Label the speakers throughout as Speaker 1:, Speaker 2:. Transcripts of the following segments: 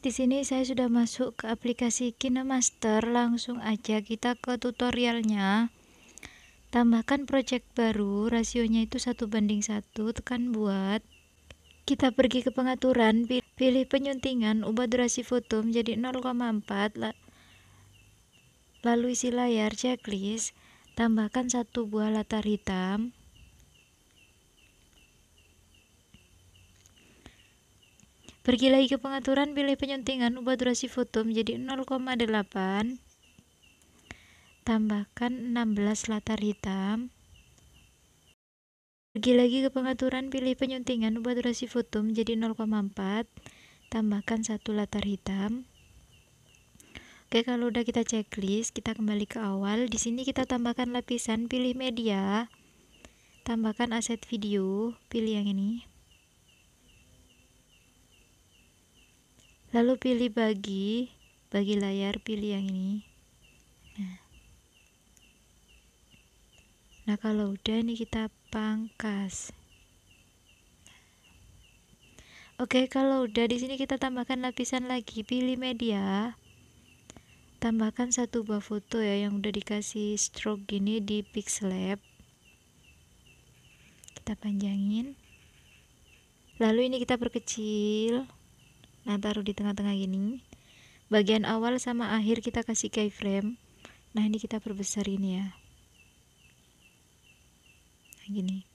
Speaker 1: Di sini saya sudah masuk ke aplikasi KineMaster. Langsung aja kita ke tutorialnya. Tambahkan project baru, rasionya itu 1:1, tekan buat. Kita pergi ke pengaturan, pilih penyuntingan, ubah durasi foto menjadi 0,4, lalu isi layar, checklist, tambahkan 1 buah latar hitam. Pergi lagi ke pengaturan, pilih penyuntingan, ubah durasi foto menjadi 0,8, tambahkan 16 latar hitam. Pergi lagi ke pengaturan, pilih penyuntingan, ubah durasi foto menjadi 0,4, tambahkan 1 latar hitam. Oke, kalau udah kita checklist, kita kembali ke awal. Di sini kita tambahkan lapisan, pilih media, tambahkan aset video, pilih yang ini. Lalu pilih bagi layar, pilih yang ini. Nah, kalau udah ini kita pangkas. Oke, kalau udah di sini kita tambahkan lapisan lagi, pilih media. Tambahkan 1 buah foto ya yang udah dikasih stroke gini di Pixlab. Kita panjangin. Lalu ini kita perkecil. Nah, taruh di tengah-tengah gini. Bagian awal sama akhir kita kasih keyframe. Nah, ini kita perbesar ini ya. Nah, gini.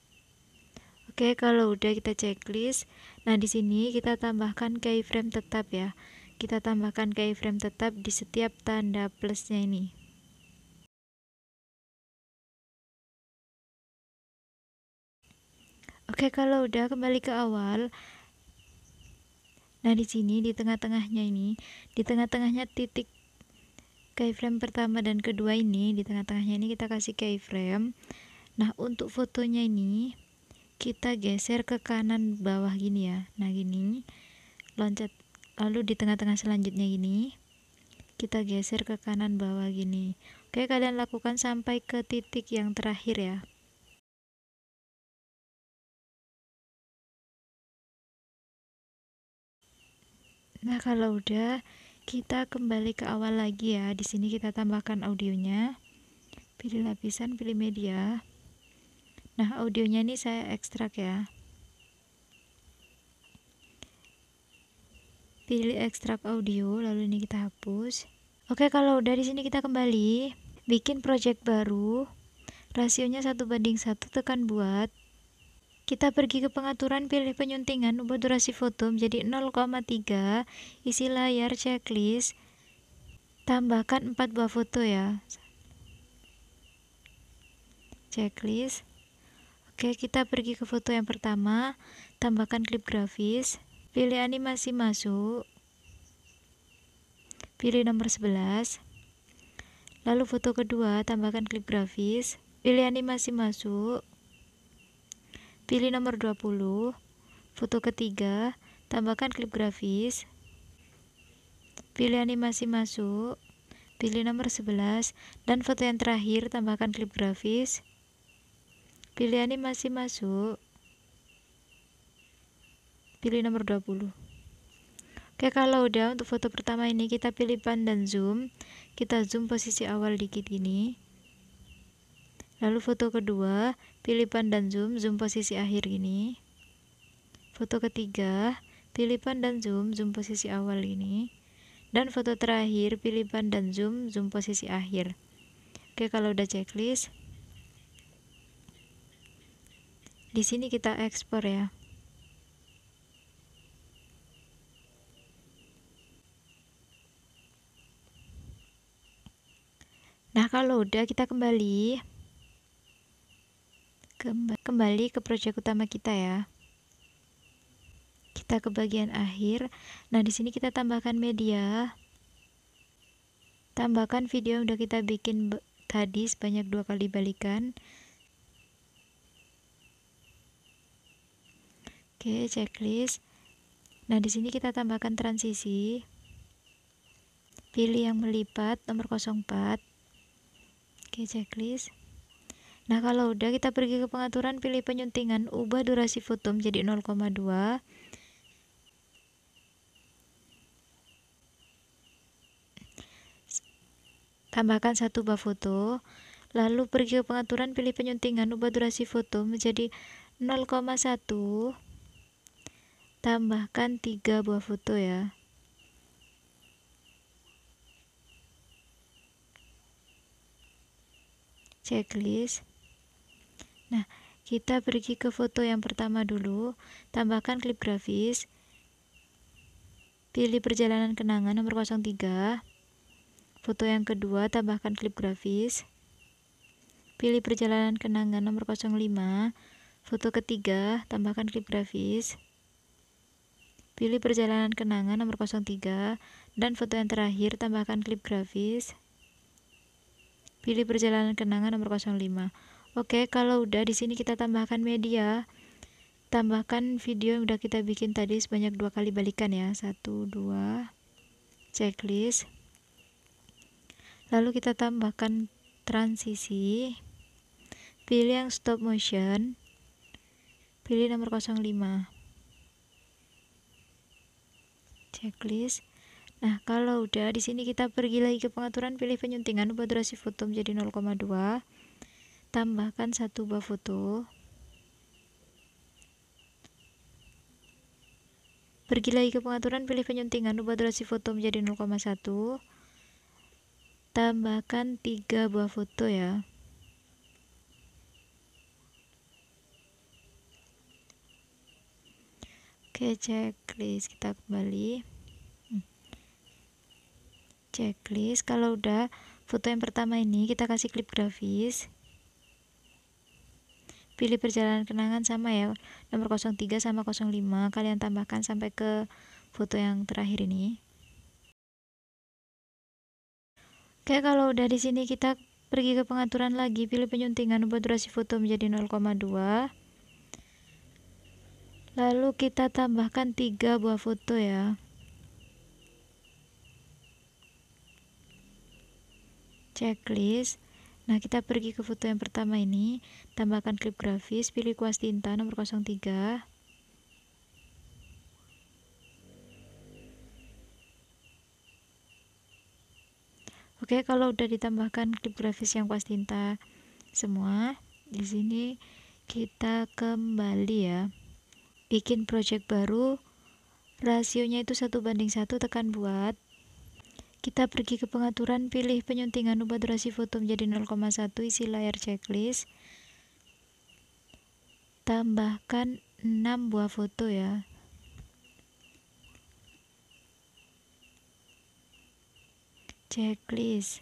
Speaker 1: Oke, kalau udah kita checklist. Nah, di sini kita tambahkan keyframe tetap ya. Kita tambahkan keyframe tetap di setiap tanda plusnya ini. Oke, kalau udah kembali ke awal. Nah, di sini di tengah-tengahnya ini, di tengah-tengahnya titik keyframe pertama dan kedua ini, di tengah-tengahnya ini kita kasih keyframe. Nah, untuk fotonya ini kita geser ke kanan bawah gini ya. Nah, gini. Loncat. Lalu di tengah-tengah selanjutnya gini. Kita geser ke kanan bawah gini. Oke, kalian lakukan sampai ke titik yang terakhir ya. Nah, kalau udah kita kembali ke awal lagi ya. Di sini kita tambahkan audionya. Pilih lapisan, pilih media. Nah, audionya ini saya ekstrak ya. Pilih ekstrak audio, lalu ini kita hapus. Oke, kalau udah di sini kita kembali, bikin project baru. Rasionya 1:1, tekan buat. Kita pergi ke pengaturan, pilih penyuntingan, ubah durasi foto menjadi 0,3, isi layar, checklist, tambahkan 4 buah foto ya. Checklist. Oke, kita pergi ke foto yang pertama, tambahkan klip grafis, pilih animasi masuk, pilih nomor 11. Lalu foto kedua, tambahkan klip grafis, pilih animasi masuk, pilih nomor 20. Foto ketiga, tambahkan klip grafis, pilih animasi masuk, pilih nomor 11, dan foto yang terakhir tambahkan klip grafis, pilih animasi masuk, pilih nomor 20. Oke, kalau udah untuk foto pertama ini kita pilih pan dan zoom, kita zoom posisi awal dikit gini. Lalu foto kedua, pilih pan dan zoom, zoom posisi akhir gini. Foto ketiga, pilih pan dan zoom, zoom posisi awal gini. Dan foto terakhir, pilih pan dan zoom, zoom posisi akhir. Oke, kalau udah checklist, di sini kita ekspor ya. Nah, kalau udah kita kembali ke project utama kita ya. Kita ke bagian akhir. Nah, di sini kita tambahkan media. Tambahkan video yang udah kita bikin tadi sebanyak 2 kali balikan. Oke, checklist. Nah, di sini kita tambahkan transisi. Pilih yang melipat nomor 04. Oke, checklist. Nah, kalau udah kita pergi ke pengaturan, pilih penyuntingan, ubah durasi foto menjadi 0,2. tambahkan satu buah foto, lalu pergi ke pengaturan, pilih penyuntingan, ubah durasi foto menjadi 0,1, tambahkan 3 buah foto ya. Checklist. Nah, kita pergi ke foto yang pertama dulu, tambahkan klip grafis, pilih perjalanan kenangan nomor 03. Foto yang kedua, tambahkan klip grafis, pilih perjalanan kenangan nomor 05. Foto ketiga, tambahkan klip grafis, pilih perjalanan kenangan nomor 03. Dan foto yang terakhir, tambahkan klip grafis, pilih perjalanan kenangan nomor 05. Oke, kalau udah di sini kita tambahkan media. Tambahkan video yang udah kita bikin tadi sebanyak 2 kali balikan ya. 1, 2. Checklist. Lalu kita tambahkan transisi. Pilih yang stop motion. Pilih nomor 05. Checklist. Nah, kalau udah di sini kita pergi lagi ke pengaturan, pilih penyuntingan, ubah durasi foto menjadi 0,2. Tambahkan satu buah foto. Pergi lagi ke pengaturan, pilih penyuntingan, ubah durasi foto menjadi 0,1. Tambahkan 3 buah foto ya. Oke, checklist, kita kembali. Checklist, kalau udah foto yang pertama ini kita kasih klip grafis, pilih perjalanan kenangan sama ya, nomor 03 sama 05, kalian tambahkan sampai ke foto yang terakhir ini. Oke, kalau udah di sini kita pergi ke pengaturan lagi, pilih penyuntingan, ubah durasi foto menjadi 0,2. Lalu kita tambahkan 3 buah foto ya. Checklist. Nah, kita pergi ke foto yang pertama ini, tambahkan klip grafis, pilih kuas tinta nomor 03. Oke, kalau udah ditambahkan klip grafis yang kuas tinta semua, di sini kita kembali ya. Bikin project baru, rasionya itu 1:1, tekan buat. Kita pergi ke pengaturan, pilih penyuntingan, ubah durasi foto menjadi 0,1, isi layar checklist. Tambahkan 6 buah foto ya. Checklist.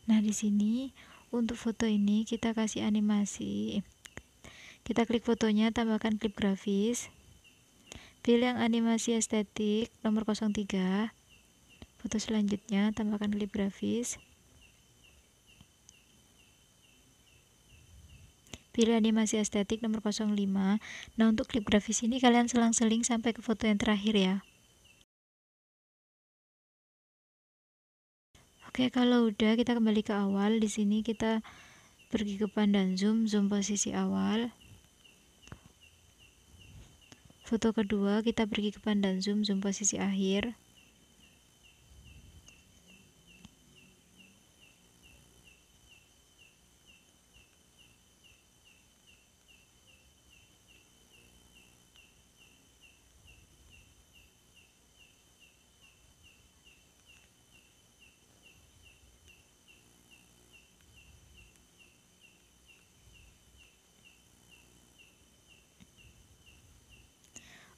Speaker 1: Nah, di sini untuk foto ini kita kasih animasi. Kita klik fotonya, tambahkan klip grafis. Pilih yang animasi estetik nomor 03. Foto selanjutnya, tambahkan klip grafis. Pilih animasi estetik nomor 05. Nah, untuk klip grafis ini kalian selang-seling sampai ke foto yang terakhir ya. Oke, kalau udah kita kembali ke awal. Di sini kita pergi ke pandan zoom posisi awal. Foto kedua kita pergi ke pandan zoom posisi akhir.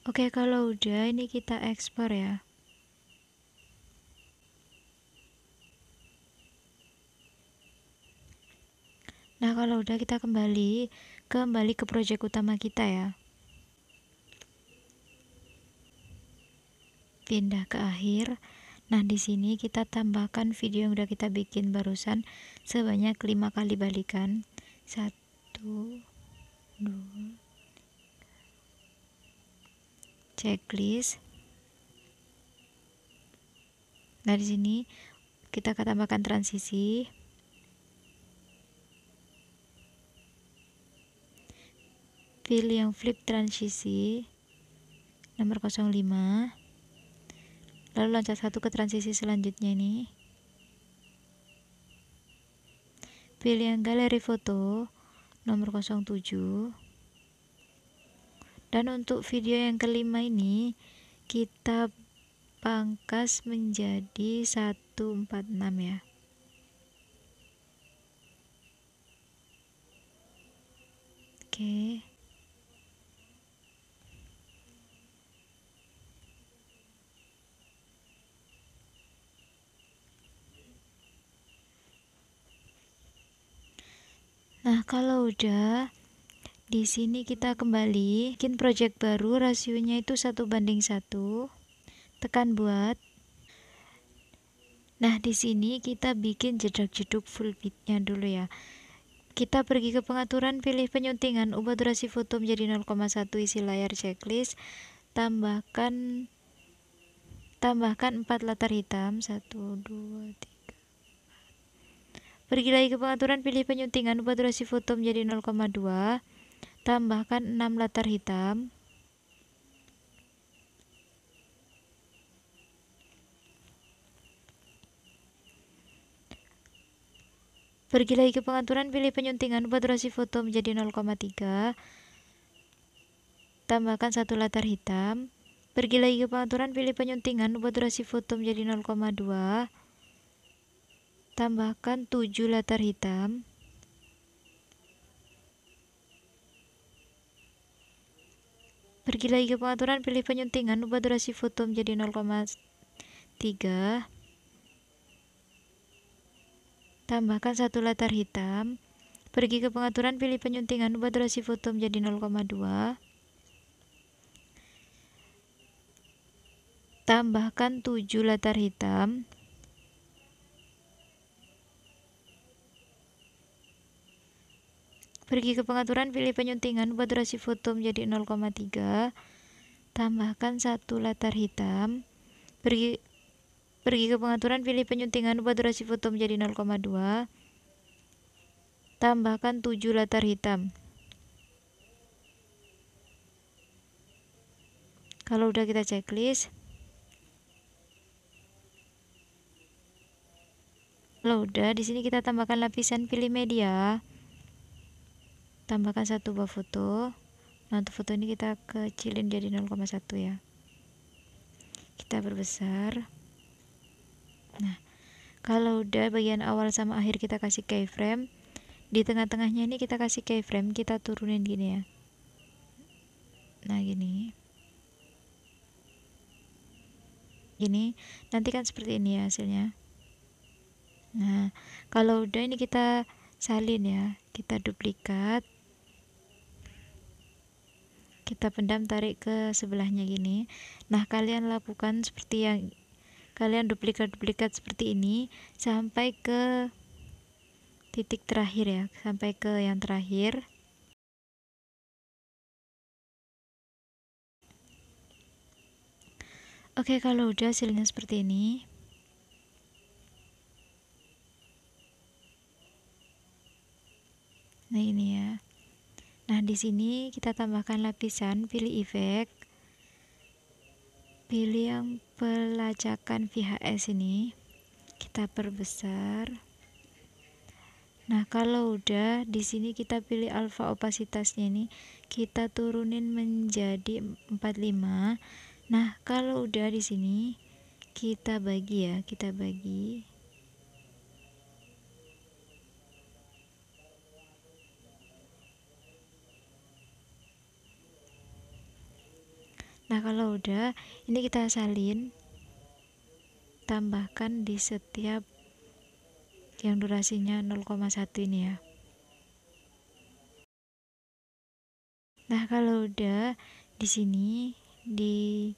Speaker 1: Oke, kalau udah ini kita ekspor ya. Nah, kalau udah kita kembali ke project utama kita ya. Pindah ke akhir. Nah, di sini kita tambahkan video yang udah kita bikin barusan sebanyak 5 kali balikan. 1, 2. Checklist. Nah, di sini kita akan tambahkan transisi. Pilih yang flip transisi nomor 05. Lalu loncat satu ke transisi selanjutnya ini. pilih yang galeri foto nomor 07. Dan untuk video yang kelima ini kita pangkas menjadi 146 ya. Oke. Nah, kalau udah di sini kita kembali bikin project baru, rasionya itu 1:1. Tekan buat. Nah, di sini kita bikin jedak-jeduk full bitnya dulu ya. Kita pergi ke pengaturan, pilih penyuntingan, ubah durasi foto menjadi 0,1, isi layar checklist, tambahkan 4 latar hitam, 1, 2, 3. Pergi lagi ke pengaturan, pilih penyuntingan, ubah durasi foto menjadi 0,2, tambahkan 6 latar hitam. Pergi lagi ke pengaturan, pilih penyuntingan, ubah durasi foto menjadi 0,3, tambahkan 1 latar hitam. Pergi lagi ke pengaturan, pilih penyuntingan, ubah durasi foto menjadi 0,2, tambahkan 7 latar hitam. Pergi lagi ke pengaturan, pilih penyuntingan, ubah durasi foto menjadi 0,3, tambahkan 1 latar hitam. Pergi ke pengaturan, pilih penyuntingan, ubah durasi foto menjadi 0,2, tambahkan 7 latar hitam. Pergi ke pengaturan, pilih penyuntingan, ubah durasi foto menjadi 0,3, tambahkan 1 latar hitam. Pergi ke pengaturan, pilih penyuntingan, ubah durasi foto menjadi 0,2, tambahkan 7 latar hitam. Kalau udah kita checklist. Kalau udah, di sini kita tambahkan lapisan, pilih media. Tambahkan 1 buah foto. Nah, untuk foto ini kita kecilin jadi 0,1 ya. Kita perbesar. Nah, kalau udah bagian awal sama akhir kita kasih keyframe, di tengah-tengahnya ini kita kasih keyframe, kita turunin gini ya. Nah, gini. Gini, nanti kan seperti ini ya hasilnya. Nah, kalau udah ini kita salin ya, kita duplikat. Kita pendam, tarik ke sebelahnya gini. Nah, kalian lakukan seperti yang kalian duplikat seperti ini sampai ke titik terakhir ya, sampai ke yang terakhir. Oke, kalau udah hasilnya seperti ini. Nah, ini ya. Nah, di sini kita tambahkan lapisan, pilih efek. Pilih yang pelacakan VHS ini. Kita perbesar. Nah, kalau udah di sini kita pilih alfa opasitasnya ini, kita turunin menjadi 45. Nah, kalau udah di sini kita bagi ya, kita bagi. Nah, kalau udah ini kita salin, tambahkan di setiap yang durasinya 0,1 ini ya. Nah, kalau udah di sini di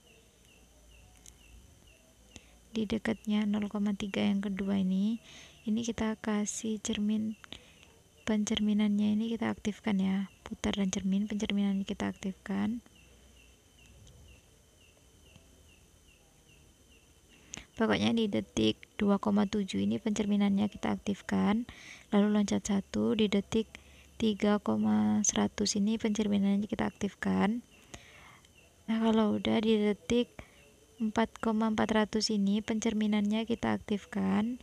Speaker 1: dekatnya 0,3 yang kedua ini kita kasih cermin, pencerminannya ini kita aktifkan ya, putar dan cermin, pencerminannya kita aktifkan. Pokoknya di detik 2,7 ini pencerminannya kita aktifkan, lalu loncat 1 di detik 3,100 ini pencerminannya kita aktifkan. Nah, kalau udah di detik 4,400 ini pencerminannya kita aktifkan.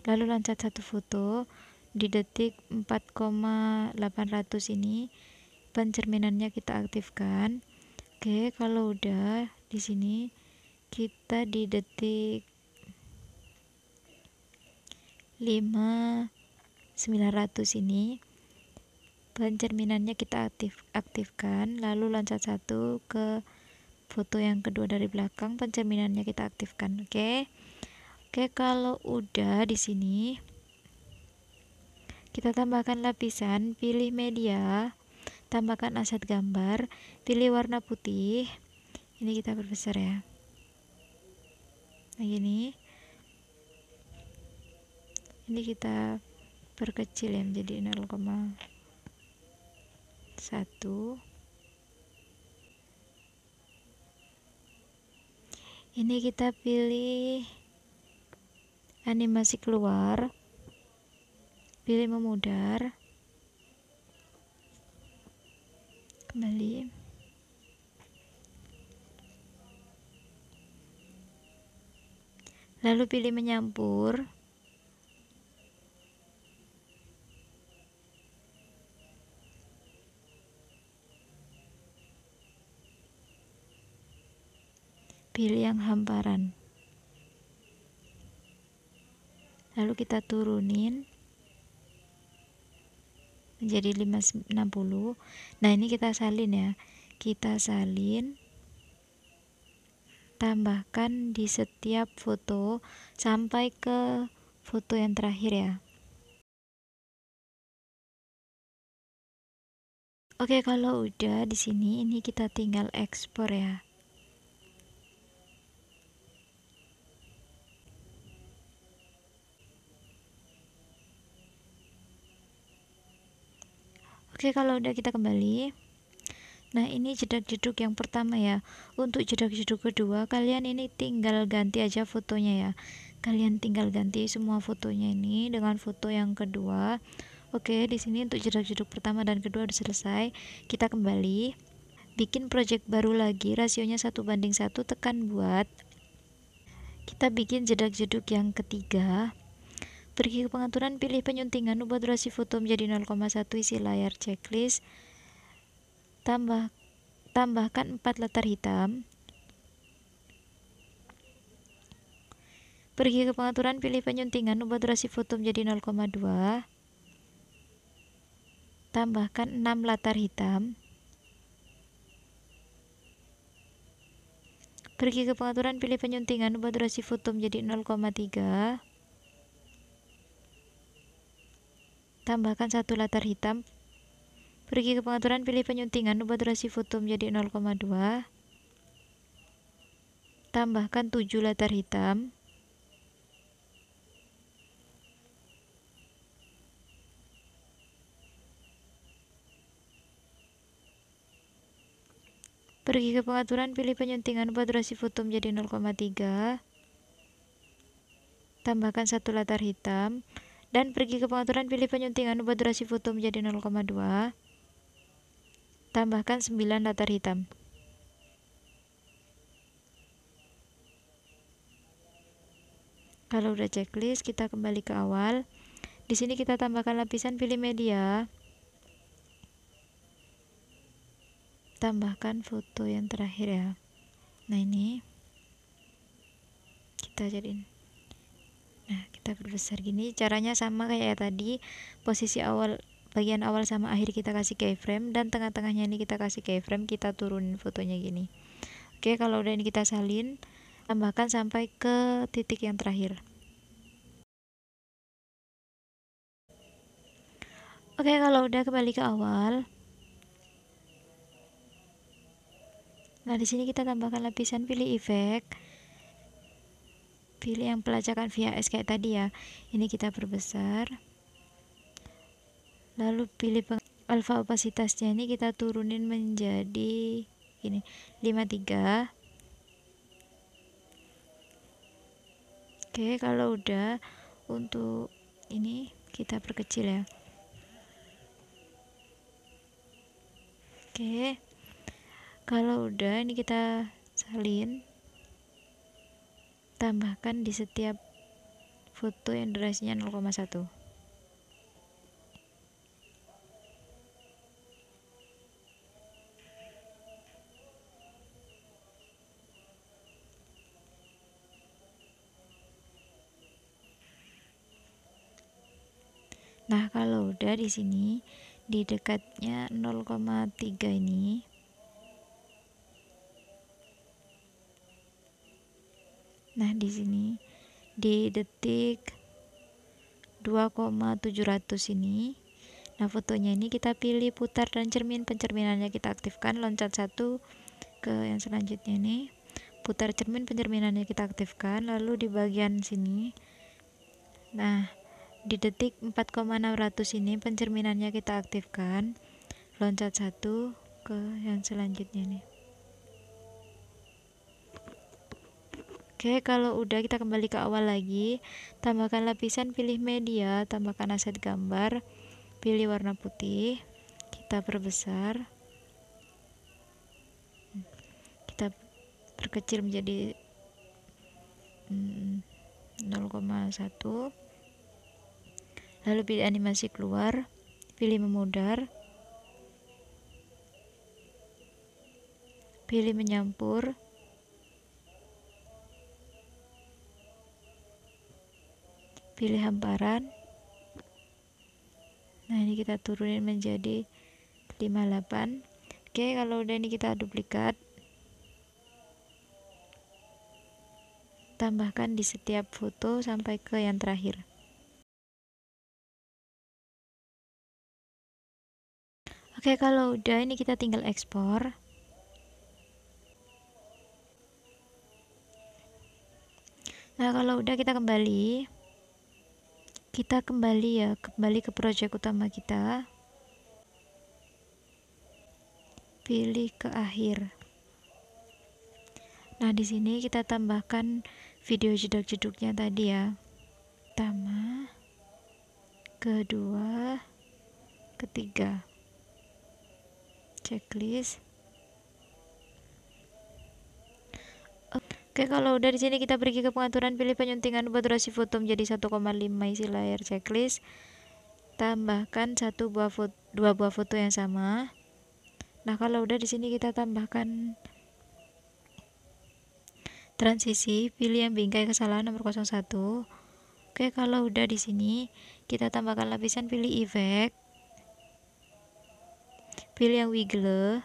Speaker 1: lalu loncat satu foto di detik 4,800 ini, pencerminannya kita aktifkan. Oke, kalau udah di sini kita di detik 5.900 ini pencerminannya kita aktifkan, lalu loncat satu ke foto yang kedua dari belakang, pencerminannya kita aktifkan. Oke, kalau udah di sini kita tambahkan lapisan, pilih media, tambahkan aset gambar, pilih warna putih. Ini kita perbesar ya. Nah gini. Ini kita perkecil ya menjadi 0,1. Ini kita pilih animasi keluar, pilih memudar, kembali, lalu pilih menyampur, pilih yang hamparan, lalu kita turunin menjadi 560. Nah ini kita salin ya, kita salin, tambahkan di setiap foto sampai ke foto yang terakhir ya. Oke, kalau udah di sini ini kita tinggal ekspor ya. Oke, kalau udah kita kembali. Nah, ini jedak-jeduk yang pertama ya. Untuk jedak-jeduk kedua, kalian ini tinggal ganti aja fotonya ya. Kalian tinggal ganti semua fotonya ini dengan foto yang kedua. Oke, di sini untuk jedak-jeduk pertama dan kedua udah selesai. Kita kembali, bikin project baru lagi, rasionya 1:1, tekan buat. Kita bikin jedak-jeduk yang ketiga. Pergi ke pengaturan, pilih penyuntingan, ubah durasi foto menjadi 0,1, isi layar checklist, tambahkan 4 latar hitam. Pergi ke pengaturan, pilih penyuntingan, ubah durasi foto menjadi 0,2, tambahkan 6 latar hitam. Pergi ke pengaturan, pilih penyuntingan, ubah durasi foto menjadi 0,3, tambahkan 1 latar hitam. Pergi ke pengaturan, pilih penyuntingan, ubah durasi foto menjadi 0,2, tambahkan 7 latar hitam. Pergi ke pengaturan, pilih penyuntingan, ubah durasi foto menjadi 0,3, tambahkan 1 latar hitam. Dan pergi ke pengaturan, pilih penyuntingan, ubah durasi foto menjadi 0,2, tambahkan 9 latar hitam. Kalau udah checklist, kita kembali ke awal. Di sini kita tambahkan lapisan, pilih media, tambahkan foto yang terakhir ya. Nah ini kita jadiin. Nah kita perbesar gini. Caranya sama kayak tadi. Posisi awal, bagian awal sama akhir kita kasih keyframe, dan tengah-tengahnya ini kita kasih keyframe. Kita turunin fotonya gini. Oke, kalau udah ini kita salin, tambahkan sampai ke titik yang terakhir. Oke, kalau udah kembali ke awal. Nah, di sini kita tambahkan lapisan, pilih efek. Pilih yang pelacakan via S kayak tadi ya. Ini kita perbesar. Lalu pilih alpha opasitasnya, ini kita turunin menjadi gini, 53. Oke, kalau udah, untuk ini kita perkecil ya. Oke, kalau udah ini kita salin, tambahkan di setiap foto yang durasinya 0,1. Nah, kalau udah di sini di dekatnya 0,3 ini, nah di sini di detik 2,700 ini, nah fotonya ini kita pilih putar dan cermin, pencerminannya kita aktifkan, loncat satu ke yang selanjutnya ini, putar cermin, pencerminannya kita aktifkan, lalu di bagian sini, nah di detik 4,600 ini pencerminannya kita aktifkan, loncat satu ke yang selanjutnya nih. Oke, kalau udah kita kembali ke awal lagi, tambahkan lapisan, pilih media, tambahkan aset gambar, pilih warna putih, kita perbesar, kita perkecil menjadi 0,1, lalu pilih animasi keluar, pilih memudar, pilih menyampur, pilih hamparan. Nah, ini kita turunin menjadi 58. Oke, kalau udah ini kita duplikat, tambahkan di setiap foto sampai ke yang terakhir. Oke, kalau udah ini kita tinggal ekspor. Nah, kalau udah kita kembali ya, kembali ke project utama kita, pilih ke akhir. Nah, di sini kita tambahkan video jeduk-jeduknya tadi ya, pertama, kedua, ketiga, checklist. Oke, kalau udah di sini kita pergi ke pengaturan, pilih penyuntingan ubah durasi foto menjadi 1,5, isi layar checklist. Tambahkan dua buah foto yang sama. Nah, kalau udah di sini kita tambahkan transisi, pilih yang bingkai kesalahan nomor 01. Oke, kalau udah di sini kita tambahkan lapisan, pilih efek, pilih yang wiggle.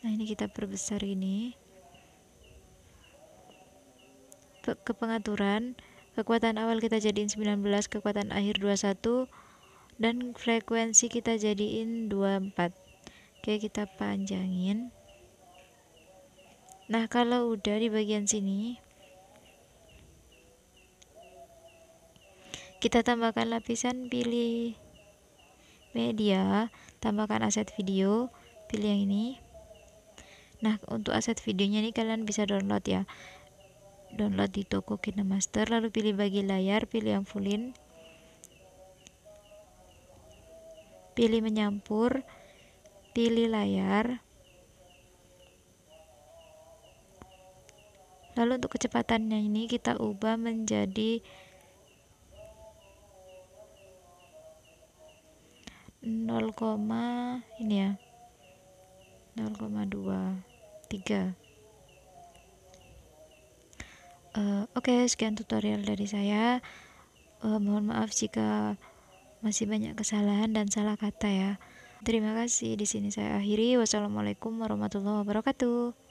Speaker 1: Nah, ini kita perbesar ini. Ke pengaturan, kekuatan awal kita jadiin 19, kekuatan akhir 21, dan frekuensi kita jadiin 24. Oke, kita panjangin. Nah, kalau udah di bagian sini kita tambahkan lapisan, pilih media, tambahkan aset video, pilih yang ini. Nah, untuk aset videonya ini kalian bisa download ya, download di toko KineMaster, lalu pilih bagi layar, pilih yang fullin, pilih menyampur, pilih layar, lalu untuk kecepatannya ini kita ubah menjadi 0, ini ya, 0,23. Oke, sekian tutorial dari saya. Mohon maaf jika masih banyak kesalahan dan salah kata ya. Terima kasih. Di sini saya akhiri. Wassalamualaikum warahmatullahi wabarakatuh.